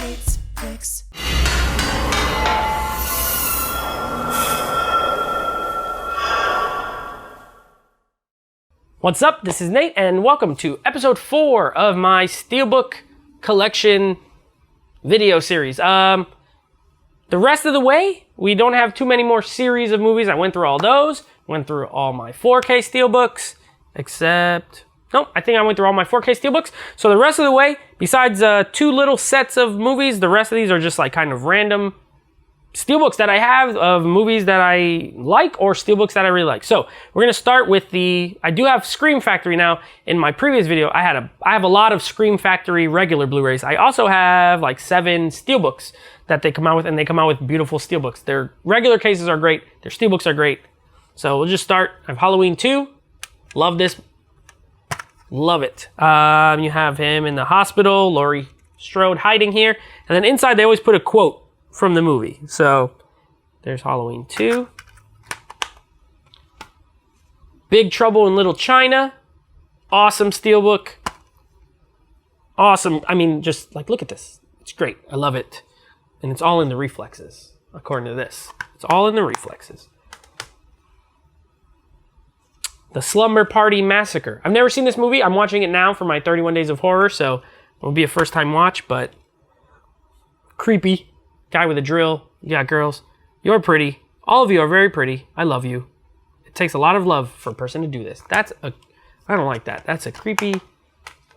hates flicks. What's up? This is Nate, and welcome to episode 4 of my Steelbook Collection video series. The rest of the way, we don't have too many more series of movies. I went through all those, went through all my 4K Steelbooks, except... Nope, I think I went through all my 4K Steelbooks. So the rest of the way, besides 2 little sets of movies, the rest of these are just like kind of random Steelbooks that I have of movies that I like or Steelbooks that I really like. So we're gonna start with I do have Scream Factory now. In my previous video, I have a lot of Scream Factory regular Blu-rays. I also have like 7 Steelbooks that they come out with, and they come out with beautiful Steelbooks. Their regular cases are great, their Steelbooks are great. So we'll just start. I have Halloween 2, love this. Love it. You have him in the hospital, Laurie Strode hiding here. And then inside, they always put a quote from the movie. So there's Halloween 2. Big Trouble in Little China. Awesome Steelbook. Awesome. I mean, just like, look at this. It's great. I love it. And it's all in the reflexes, according to this. It's all in the reflexes. The Slumber Party Massacre. I've never seen this movie. I'm watching it now for my 31 Days of Horror, so it'll be a first-time watch, but creepy. Guy with a drill. Yeah, girls. You're pretty. All of you are very pretty. I love you. It takes a lot of love for a person to do this. I don't like that. That's a creepy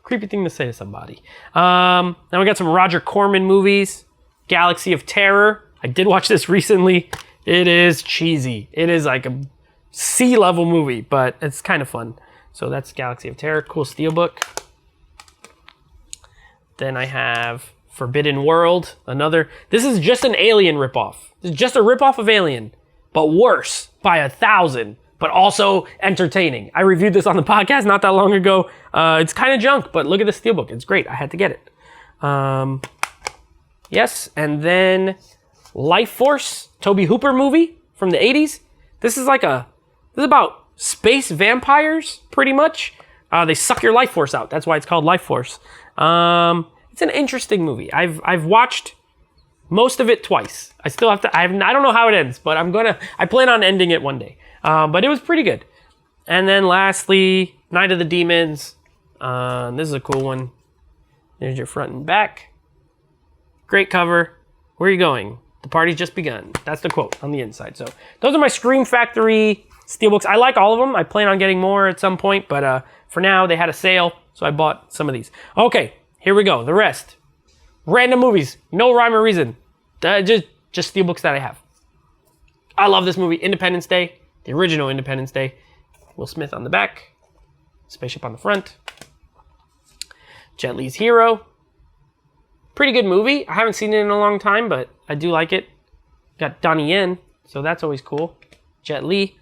thing to say to somebody. Now we got some Roger Corman movies. Galaxy of Terror. I did watch this recently. It is cheesy. It is like a C-level movie, but it's kind of fun. So that's Galaxy of Terror. Cool Steelbook. Then I have Forbidden World. This is just an Alien ripoff. This is just a ripoff of Alien, but worse by 1,000, but also entertaining. I reviewed this on the podcast not that long ago. It's kind of junk, but look at the Steelbook. It's great. I had to get it. Yes, and then Life Force, Tobe Hooper movie from the 80s. This is about space vampires, pretty much. They suck your life force out. That's why it's called Life Force. It's an interesting movie. I've watched most of it twice. I still have to. I don't know how it ends, but I plan on ending it one day. But it was pretty good. And then lastly, Night of the Demons. This is a cool one. There's your front and back. Great cover. Where are you going? The party's just begun. That's the quote on the inside. So those are my Scream Factory Steelbooks. I like all of them. I plan on getting more at some point, but for now, they had a sale, so I bought some of these. Okay, here we go. The rest. Random movies. No rhyme or reason. Just Steelbooks that I have. I love this movie. Independence Day. The original Independence Day. Will Smith on the back. Spaceship on the front. Jet Li's Hero. Pretty good movie. I haven't seen it in a long time, but I do like it. Got Donnie Yen, so that's always cool. Jet Li.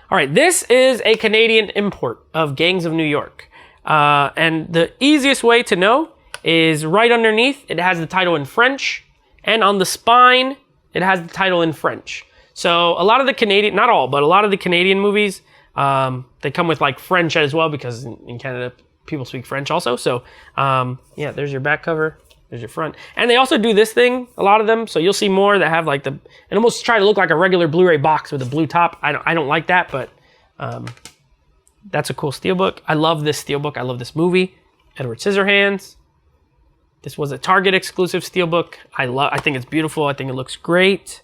All right, this is a Canadian import of Gangs of New York. And the easiest way to know is right underneath, it has the title in French. And on the spine, it has the title in French. So a lot of the Canadian, not all, but a lot of the Canadian movies, they come with like French as well, because in Canada, people speak French also. So yeah, there's your back cover. There's your front. And they also do this thing, a lot of them. So you'll see more that have like and almost try to look like a regular Blu-ray box with a blue top. I don't like that, but that's a cool Steelbook. I love this Steelbook. I love this movie. Edward Scissorhands. This was a Target exclusive Steelbook. I think it's beautiful. I think it looks great.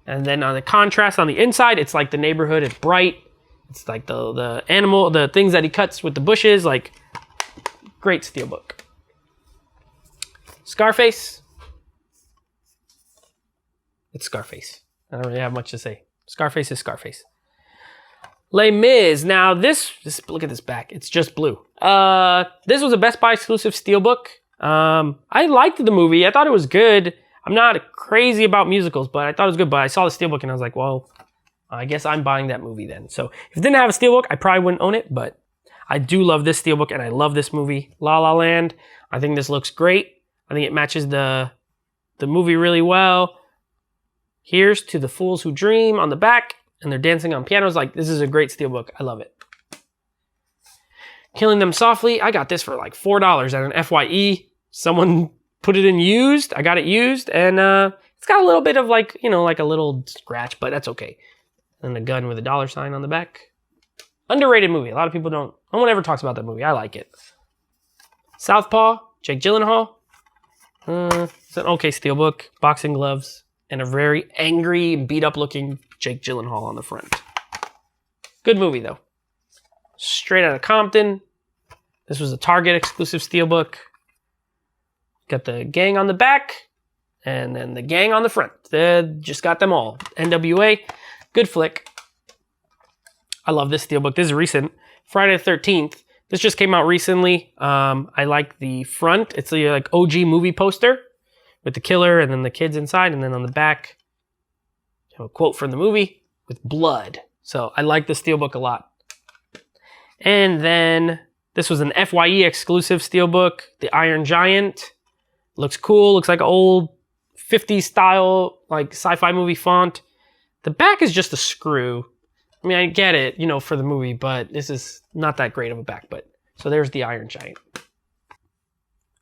And then on the contrast on the inside, it's like the neighborhood. It's bright. It's like the animal, the things that he cuts with the bushes. Like, great Steelbook. Scarface. It's Scarface. I don't really have much to say. Scarface is Scarface. Les Mis. Now this look at this back. It's just blue. This was a Best Buy exclusive Steelbook. I liked the movie. I thought it was good. I'm not crazy about musicals, but I thought it was good. But I saw the Steelbook and I was like, well, I guess I'm buying that movie then. So if it didn't have a Steelbook, I probably wouldn't own it. But I do love this Steelbook and I love this movie. La La Land. I think this looks great. I think it matches the movie really well. Here's To the Fools Who Dream on the back, and they're dancing on pianos. Like, this is a great Steelbook. I love it. Killing Them Softly. I got this for like $4 at an FYE. Someone put it in used. I got it used, and it's got a little bit of like, you know, like a little scratch, but that's okay. And a gun with a $sign on the back. Underrated movie. A lot of people don't. No one ever talks about that movie. I like it. Southpaw, Jake Gyllenhaal. It's an okay steelbook, boxing gloves, and a very angry, beat up looking Jake Gyllenhaal on the front. Good movie though. Straight out of Compton. This was a Target exclusive steelbook. Got the gang on the back, and then the gang on the front. Just got them all. NWA. Good flick. I love this steelbook. This is recent. Friday the 13th. This just came out recently. I like the front. It's the like OG movie poster with the killer and then the kids inside. And then on the back, you know, a quote from the movie with blood. So I like the steelbook a lot. And then this was an FYE exclusive steelbook. The Iron Giant. Looks cool. Looks like an old 50s style like sci-fi movie font. The back is just a screw. I mean, I get it, you know, for the movie, but this is not that great of a back. But so there's the Iron Giant.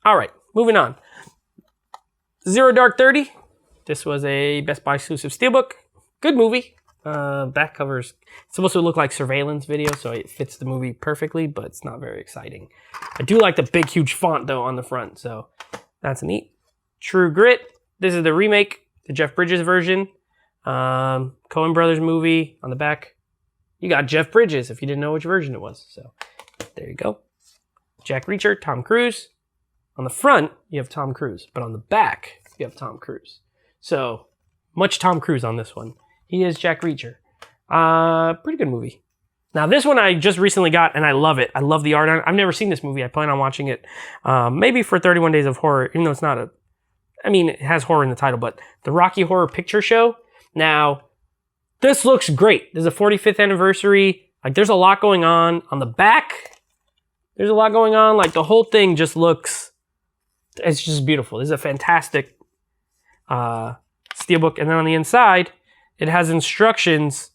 All right, moving on. Zero Dark 30. This was a Best Buy exclusive steelbook. Good movie. Back covers supposed to look like surveillance video, so it fits the movie perfectly, but it's not very exciting. I do like the big, huge font though on the front, so that's neat. True Grit. This is the remake, the Jeff Bridges version. Coen Brothers movie on the back. You got Jeff Bridges if you didn't know which version it was. So there you go. Jack Reacher, Tom Cruise. On the front, you have Tom Cruise, but on the back, you have Tom Cruise. So much Tom Cruise on this one. He is Jack Reacher. Pretty good movie. Now this one I just recently got and I love it. I love the art on it. I've never seen this movie. I plan on watching it maybe for 31 Days of Horror, even though it's not it has horror in the title, but the Rocky Horror Picture Show. Now, this looks great. This is a 45th anniversary. Like, there's a lot going on. On the back, there's a lot going on. Like, the whole thing just looks, it's just beautiful. This is a fantastic steelbook. And then on the inside, it has instructions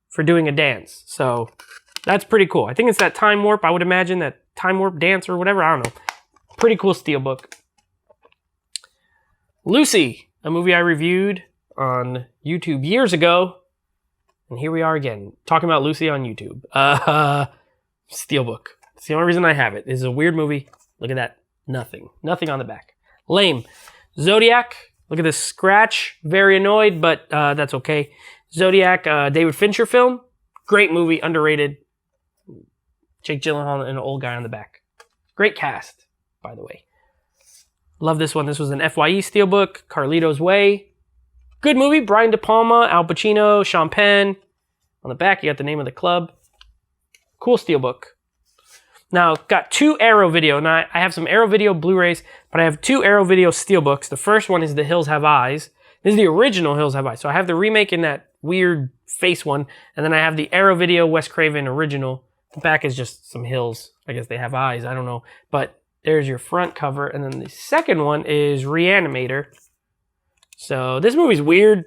for doing a dance. So, that's pretty cool. I think it's that time warp, I would imagine, that time warp dance or whatever. I don't know. Pretty cool steelbook. Lucy, a movie I reviewed on YouTube years ago. And here we are again, talking about Lucy on YouTube. Steelbook. It's the only reason I have it. This is a weird movie. Look at that. Nothing. Nothing on the back. Lame. Zodiac. Look at this scratch. Very annoyed, but that's okay. Zodiac, David Fincher film. Great movie. Underrated. Jake Gyllenhaal and an old guy on the back. Great cast, by the way. Love this one. This was an FYE steelbook. Carlito's Way. Good movie. Brian De Palma, Al Pacino, Sean Penn. On the back, you got the name of the club. Cool steelbook. Now, got two Arrow Video. Now, I have some Arrow Video Blu-rays, but I have two Arrow Video steelbooks. The first one is The Hills Have Eyes. This is the original Hills Have Eyes. So I have the remake in that weird face one, and then I have the Arrow Video Wes Craven original. The back is just some hills. I guess they have eyes. I don't know. But there's your front cover. And then the second one is Reanimator. So this movie's weird.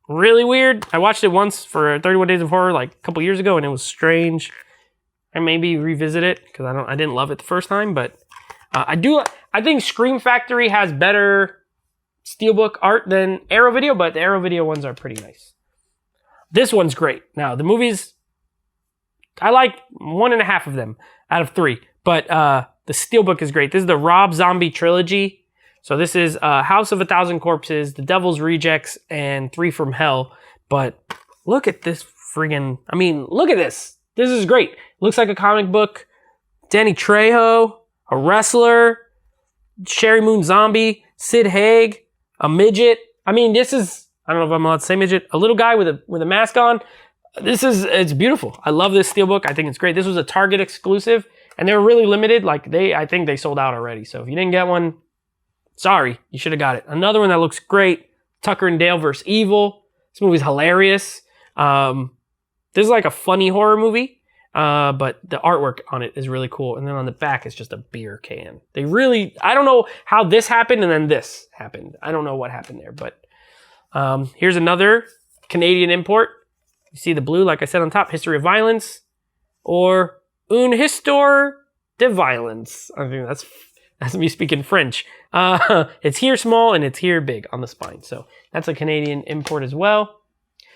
Really weird. I watched it once for 31 Days of Horror like a couple years ago, and it was strange. I maybe revisit it because I didn't love it the first time, but I think Scream Factory has better steelbook art than Arrow Video, but the Arrow Video ones are pretty nice. This one's great. Now the movies, I like 1.5 of them out of 3, but the steelbook is great. This is the Rob Zombie trilogy. So this is House of a Thousand Corpses, The Devil's Rejects, and 3 from Hell. But look at this friggin', look at this. This is great. Looks like a comic book. Danny Trejo, a wrestler, Sherry Moon Zombie, Sid Haig, a midget. This is, I don't know if I'm allowed to say midget, a little guy with a mask on. It's beautiful. I love this steelbook. I think it's great. This was a Target exclusive, and they were really limited. I think they sold out already. So if you didn't get one, sorry, you should have got it. Another one that looks great, Tucker and Dale vs. Evil. This movie's hilarious. This is like a funny horror movie, but the artwork on it is really cool. And then on the back is just a beer can. I don't know how this happened and then this happened. I don't know what happened there, but here's another Canadian import. You see the blue, like I said on top, History of Violence, or Une Histoire de Violence. I think that's That's me speaking French. It's here small and it's here big on the spine. So that's a Canadian import as well.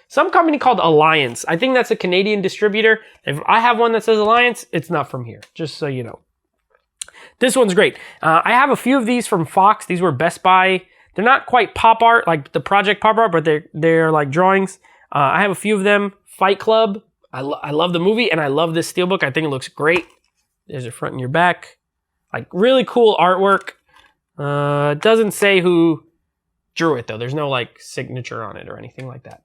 Some company called Alliance. I think that's a Canadian distributor. If I have one that says Alliance, it's not from here, just so you know. This one's great. I have a few of these from Fox. These were Best Buy. They're not quite pop art, like the Project Pop Art, but they're like drawings. I have a few of them. Fight Club. I love the movie, and I love this steelbook. I think it looks great. There's your front and your back. Like, really cool artwork. It doesn't say who drew it, though. There's no, like, signature on it or anything like that.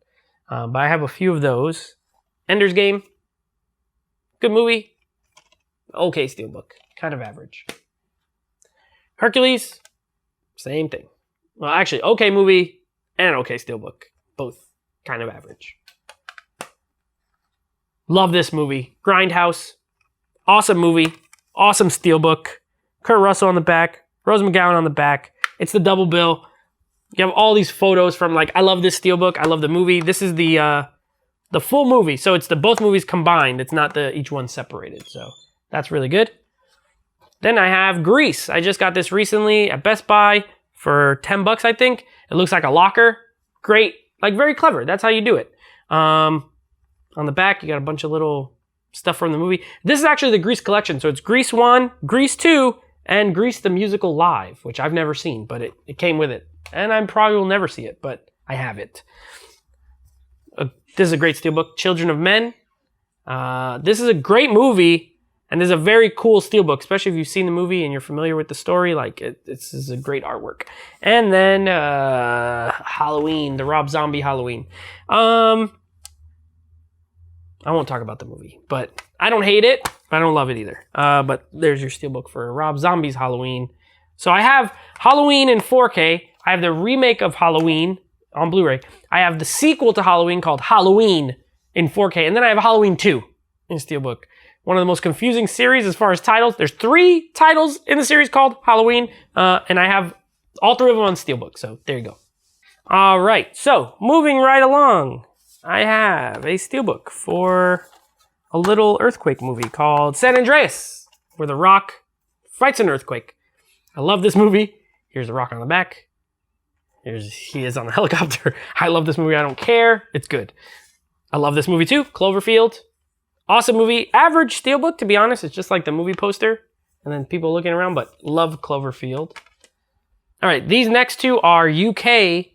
But I have a few of those. Ender's Game. Good movie. Okay steelbook. Kind of average. Hercules. Same thing. Well, actually, okay movie and okay steelbook. Both kind of average. Love this movie. Grindhouse. Awesome movie. Awesome steelbook. Kurt Russell on the back. Rose McGowan on the back. It's the double bill. You have all these photos from, like, I love this steelbook. I love the movie. This is the full movie. So it's the both movies combined. It's not each one separated. So that's really good. Then I have Grease. I just got this recently at Best Buy for $10, I think. It looks like a locker. Great. Like, very clever. That's how you do it. On the back, you got a bunch of little stuff from the movie. This is actually the Grease collection. So it's Grease 1, Grease 2, and Grease the Musical Live, which I've never seen, but it came with it. And I probably will never see it, but I have it. This is a great steelbook. Children of Men. This is a great movie, and this is a very cool steelbook, especially if you've seen the movie and you're familiar with the story. Like, this is a great artwork. And then Halloween, the Rob Zombie Halloween. I won't talk about the movie, but I don't hate it, but I don't love it either. But there's your steelbook for Rob Zombie's Halloween. So I have Halloween in 4K. I have the remake of Halloween on Blu-ray. I have the sequel to Halloween called Halloween in 4K. And then I have Halloween 2 in steelbook. One of the most confusing series as far as titles. There's 3 titles in the series called Halloween. And I have all 3 of them on steelbook. So there you go. All right. So moving right along, I have a steelbook for a little earthquake movie called San Andreas, where The Rock fights an earthquake. I love this movie. Here's The Rock on the back. He is on the helicopter. I love this movie. I don't care. It's good. I love this movie too. Cloverfield. Awesome movie. Average steelbook, to be honest. It's just like the movie poster. And then people looking around, but love Cloverfield. All right. These next 2 are UK.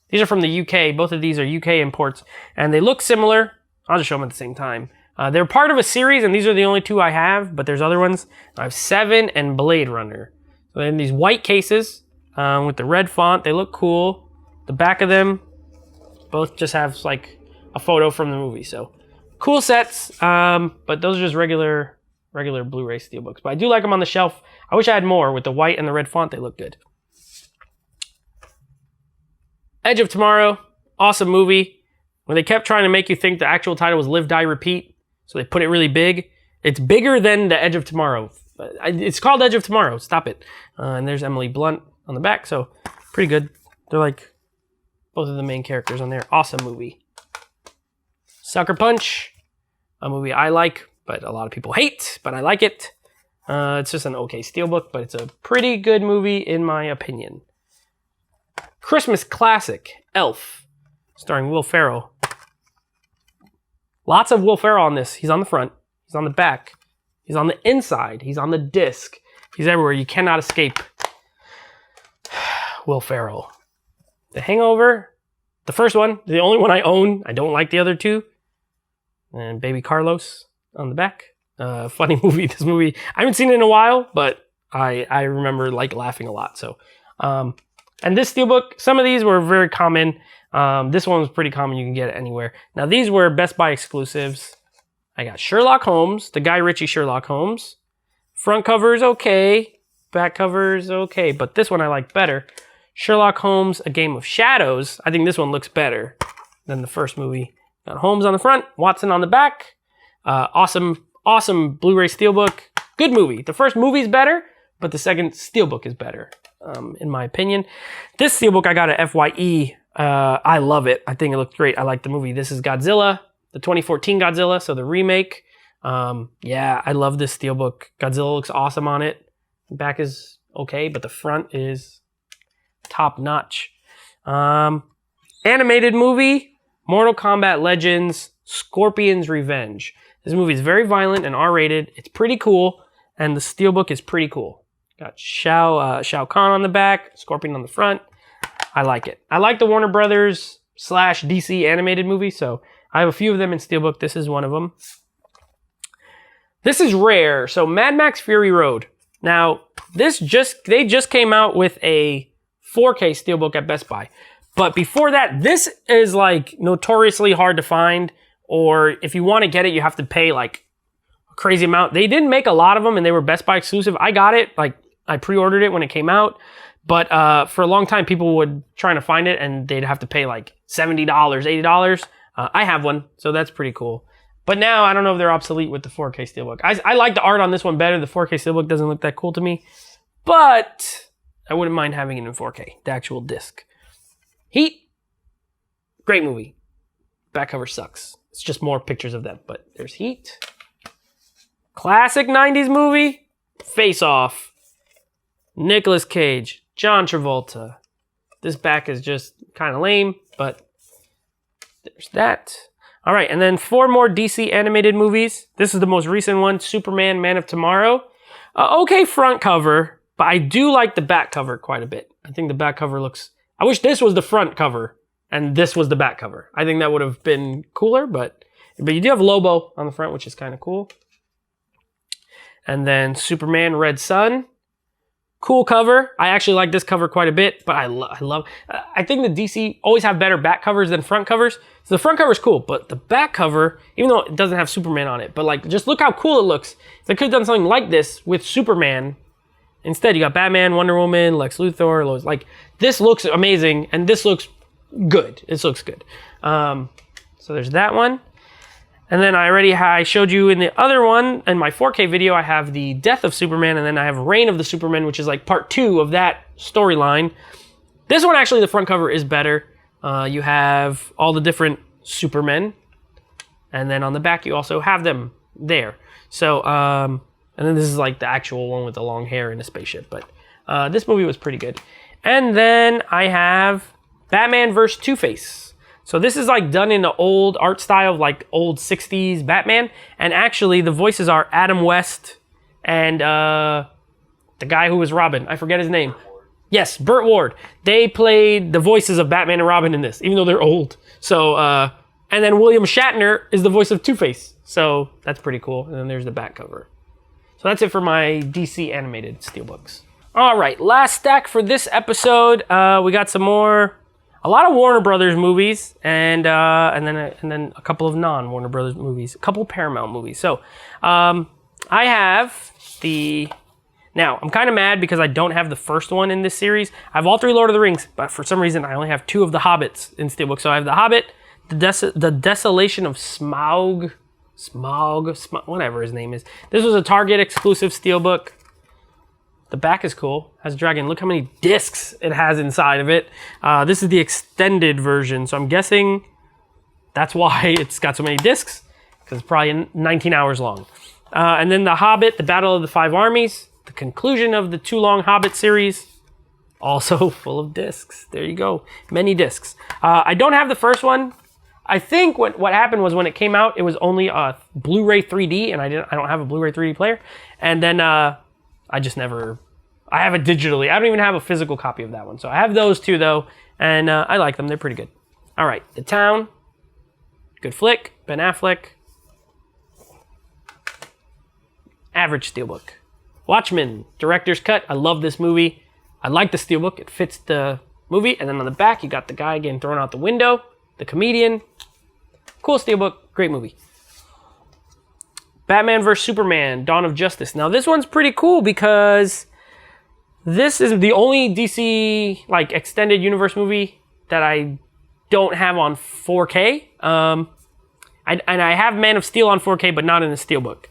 These are from the UK. Both of these are UK imports. And they look similar. I'll just show them at the same time. They're part of a series, and these are the only 2 I have. But there's other ones. I have Seven and Blade Runner. So they're in these white cases. With the red font. They look cool. The back of them both just have like a photo from the movie. So cool sets. But those are just regular Blu-ray steelbooks. But I do like them on the shelf. I wish I had more. With the white and the red font, they look good. Edge of Tomorrow. Awesome movie. When they kept trying to make you think the actual title was Live, Die, Repeat. So they put it really big. It's bigger than the Edge of Tomorrow. It's called Edge of Tomorrow. Stop it. And there's Emily Blunt on the back, so pretty good. They're like both of the main characters on there. Awesome movie. Sucker Punch, a movie I like, but a lot of people hate, but I like it. It's just an okay steelbook, but it's a pretty good movie in my opinion. Christmas classic, Elf, starring Will Ferrell. Lots of Will Ferrell on this. He's on the front, he's on the back, he's on the inside, he's on the disc, he's everywhere. You cannot escape Will Ferrell. The Hangover, the first one, the only one I own. I don't like the other 2. And Baby Carlos on the back. Funny movie. This movie, I haven't seen it in a while, but I remember like laughing a lot. So, and this steelbook, some of these were very common. This one was pretty common. You can get it anywhere. Now these were Best Buy exclusives. I got Sherlock Holmes, the Guy Ritchie Sherlock Holmes. Front cover is okay. Back cover is okay. But this one I like better. Sherlock Holmes, A Game of Shadows. I think this one looks better than the first movie. Got Holmes on the front, Watson on the back. Awesome Blu-ray steelbook. Good movie. The first movie's better, but the second steelbook is better, in my opinion. This steelbook I got at FYE. I love it. I think it looks great. I like the movie. This is Godzilla, the 2014 Godzilla, so the remake. Yeah, I love this steelbook. Godzilla looks awesome on it. The back is okay, but the front is top notch. Animated movie, Mortal Kombat Legends, Scorpion's Revenge. This movie is very violent and R-rated. It's pretty cool, and the steelbook is pretty cool. Got Shao Kahn on the back, Scorpion on the front. I like it. I like the Warner Brothers / DC animated movie, so I have a few of them in steelbook. This is one of them. This is rare. So Mad Max Fury Road. Now, they just came out with a 4K steelbook at Best Buy. But before that, this is like notoriously hard to find, or if you want to get it, you have to pay like a crazy amount. They didn't make a lot of them, and they were Best Buy exclusive. I got it, like I pre-ordered it when it came out, but for a long time, people would try to find it, and they'd have to pay like $70, $80. I have one, so that's pretty cool. But now, I don't know if they're obsolete with the 4K steelbook. I like the art on this one better. The 4K steelbook doesn't look that cool to me, but I wouldn't mind having it in 4K, the actual disc. Heat, great movie. Back cover sucks. It's just more pictures of them, but there's Heat. Classic 90s movie, Face Off. Nicolas Cage, John Travolta. This back is just kind of lame, but there's that. All right, and then 4 more DC animated movies. This is the most recent one, Superman, Man of Tomorrow. Okay front cover, but I do like the back cover quite a bit. I think the back cover looks... I wish this was the front cover and this was the back cover. I think that would have been cooler, but you do have Lobo on the front, which is kind of cool. And then Superman, Red Sun. Cool cover. I actually like this cover quite a bit, but I think the DC always have better back covers than front covers. So the front cover is cool, but the back cover, even though it doesn't have Superman on it, but like just look how cool it looks. They could have done something like this with Superman. Instead, you got Batman, Wonder Woman, Lex Luthor, Lois. Like this looks amazing, and this looks good. This looks good. So there's that one. And then I showed you in the other one, in my 4K video, I have the Death of Superman, and then I have Reign of the Superman, which is like part 2 of that storyline. This one, actually, the front cover is better. You have all the different Supermen, and then on the back, you also have them there. So, and then this is like the actual one with the long hair and a spaceship, but this movie was pretty good. And then I have Batman vs. Two-Face. So this is like done in the old art style, like old 60s Batman. And actually the voices are Adam West and the guy who was Robin. I forget his name. Yes, Burt Ward. They played the voices of Batman and Robin in this, even though they're old. So, and then William Shatner is the voice of Two-Face. So that's pretty cool. And then there's the back cover. So that's it for my DC animated steelbooks. All right, last stack for this episode. We got some more... A lot of Warner Brothers movies, and then a couple of non-Warner Brothers movies, a couple Paramount movies. So, I have the... Now, I'm kind of mad because I don't have the first one in this series. I have all 3 Lord of the Rings, but for some reason, I only have 2 of the Hobbits in Steelbook. So I have the Hobbit, the Desolation of Smaug, whatever his name is. This was a Target exclusive Steelbook. The back is cool. Has a dragon. Look how many discs it has inside of it. This is the extended version, so I'm guessing that's why it's got so many discs, because it's probably 19 hours long. And then The Hobbit, The Battle of the Five Armies, the conclusion of the Too Long Hobbit series, also full of discs. There you go. Many discs. I don't have the first one. I think what happened was when it came out, it was only a Blu-ray 3D, and I don't have a Blu-ray 3D player. And then I have it digitally. I don't even have a physical copy of that one. So I have those 2 though, and I like them. They're pretty good. All right, The Town, good flick. Ben Affleck. Average steelbook. Watchmen, director's cut. I love this movie. I like the steelbook. It fits the movie. And then on the back, you got the guy getting thrown out the window, the comedian. Cool steelbook, great movie. Batman vs. Superman, Dawn of Justice. Now this one's pretty cool because this is the only DC like extended universe movie that I don't have on 4K. And I have Man of Steel on 4K, but not in the steelbook.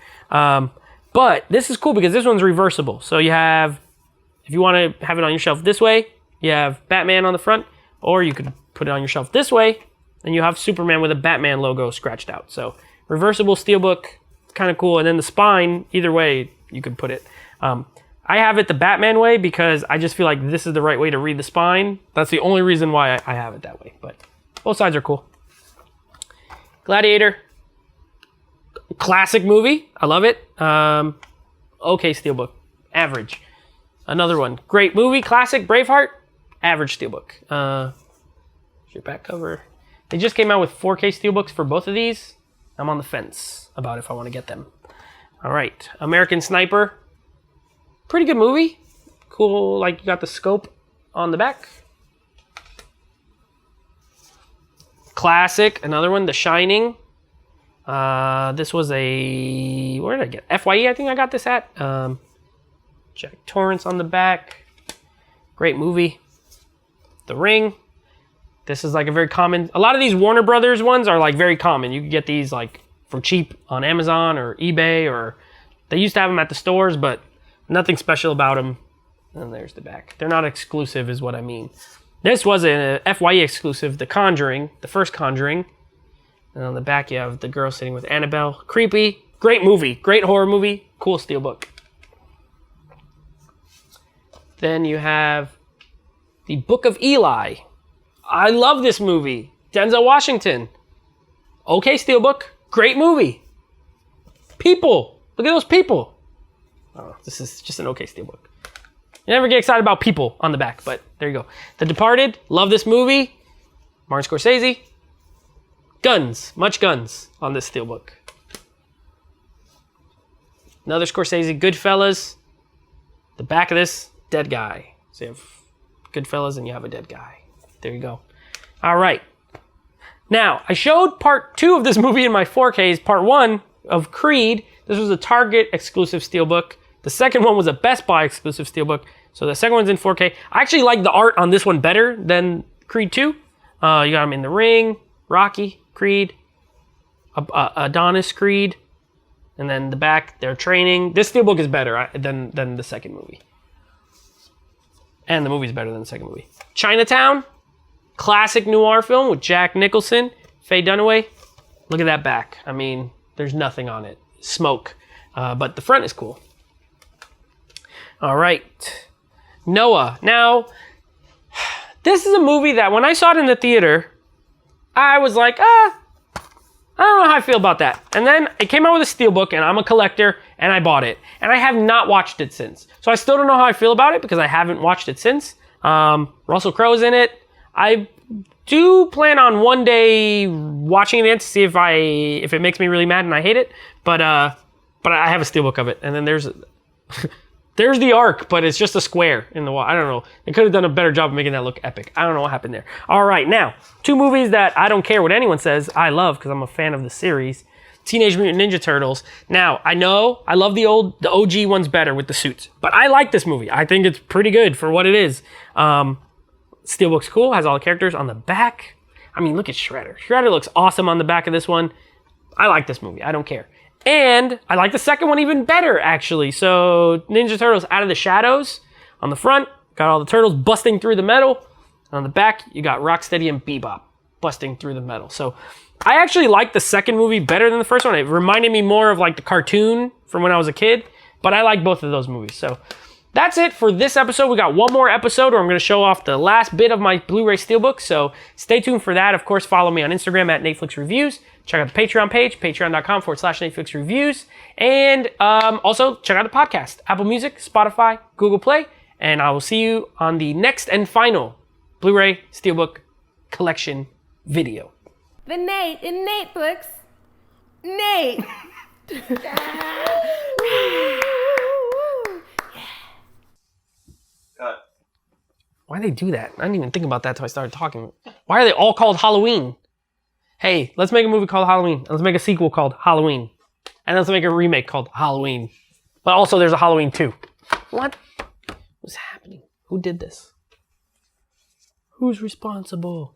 But this is cool because this one's reversible. So you have, if you want to have it on your shelf this way, you have Batman on the front, or you could put it on your shelf this way, and you have Superman with a Batman logo scratched out. So reversible steelbook. Kind of cool. And then the spine, either way you could put it. I I have it the Batman way because I just feel like this is the right way to read the spine. That's the only reason why I have it that way. But both sides are cool. Gladiator. Classic movie. I love it. Okay, Steelbook. Average. Another one. Great movie. Classic. Braveheart. Average Steelbook. Here's your back cover. They just came out with 4K Steelbooks for both of these. I'm on the fence about if I want to get them. All right. American Sniper. Pretty good movie. Cool, like you got the scope on the back. Classic, another one, The Shining. This was a, where did I get? FYE, I think I got this at. Jack Torrance on the back. Great movie. The Ring. This is like a very common, a lot of these Warner Brothers ones are like very common. You can get these like for cheap on Amazon or eBay, or they used to have them at the stores, but nothing special about them. And there's the back. They're not exclusive is what I mean. This was a FYE exclusive, The Conjuring, the first Conjuring. And on the back you have the girl sitting with Annabelle. Creepy. Great movie. Great horror movie. Cool Steelbook. Then you have The Book of Eli. I love this movie. Denzel Washington. Okay Steelbook. Great movie. People. Look at those people. Oh, this is just an okay Steelbook. You never get excited about people on the back, but there you go. The Departed, love this movie. Martin Scorsese. Guns, much guns on this Steelbook. Another Scorsese, Goodfellas. The back of this, dead guy. So you have Goodfellas and you have a dead guy. There you go. All right. Now, I showed part 2 of this movie in my 4Ks. Part 1 of Creed. This was a Target exclusive Steelbook. The second one was a Best Buy exclusive Steelbook. So the second one's in 4K. I actually like the art on this one better than Creed 2. You got him in the ring, Rocky, Creed, Adonis, Creed, and then the back, they're training. This Steelbook is better than the second movie. And the movie's better than the second movie. Chinatown, classic noir film with Jack Nicholson, Faye Dunaway. Look at that back. I mean, there's nothing on it. Smoke. But the front is cool. All right. Noah. Now, this is a movie that when I saw it in the theater, I was like, I don't know how I feel about that. And then it came out with a Steelbook, and I'm a collector, and I bought it. And I have not watched it since. So I still don't know how I feel about it because I haven't watched it since. Russell Crowe's in it. I do plan on one day watching it again to see if it makes me really mad and I hate it. But I have a Steelbook of it. And then there's the arc, but it's just a square in the wall. I don't know. They could have done a better job of making that look epic. I don't know what happened there. All right, now, 2 movies that I don't care what anyone says I love because I'm a fan of the series. Teenage Mutant Ninja Turtles. Now, I know I love the OG ones better with the suits, but I like this movie. I think it's pretty good for what it is. Steelbook's cool, has all the characters on the back. I mean, look at Shredder. Shredder looks awesome on the back of this one. I like this movie. I don't care. And I like the second one even better, actually. So, Ninja Turtles Out of the Shadows. On the front, got all the turtles busting through the metal. On the back, you got Rocksteady and Bebop busting through the metal. So, I actually like the second movie better than the first one. It reminded me more of like the cartoon from when I was a kid. But I like both of those movies. So, that's it for this episode. We got one more episode where I'm going to show off the last bit of my Blu-ray Steelbook. So stay tuned for that. Of course, follow me on Instagram at Netflix Reviews. Check out the Patreon page, patreon.com/Netflix Reviews. And also check out the podcast, Apple Music, Spotify, Google Play. And I will see you on the next and final Blu-ray Steelbook Collection video. The Nate in Netflix. Nate. Why'd they do that? I didn't even think about that until I started talking. Why are they all called Halloween? Hey, let's make a movie called Halloween. Let's make a sequel called Halloween. And let's make a remake called Halloween. But also there's a Halloween 2. What was happening? Who did this? Who's responsible?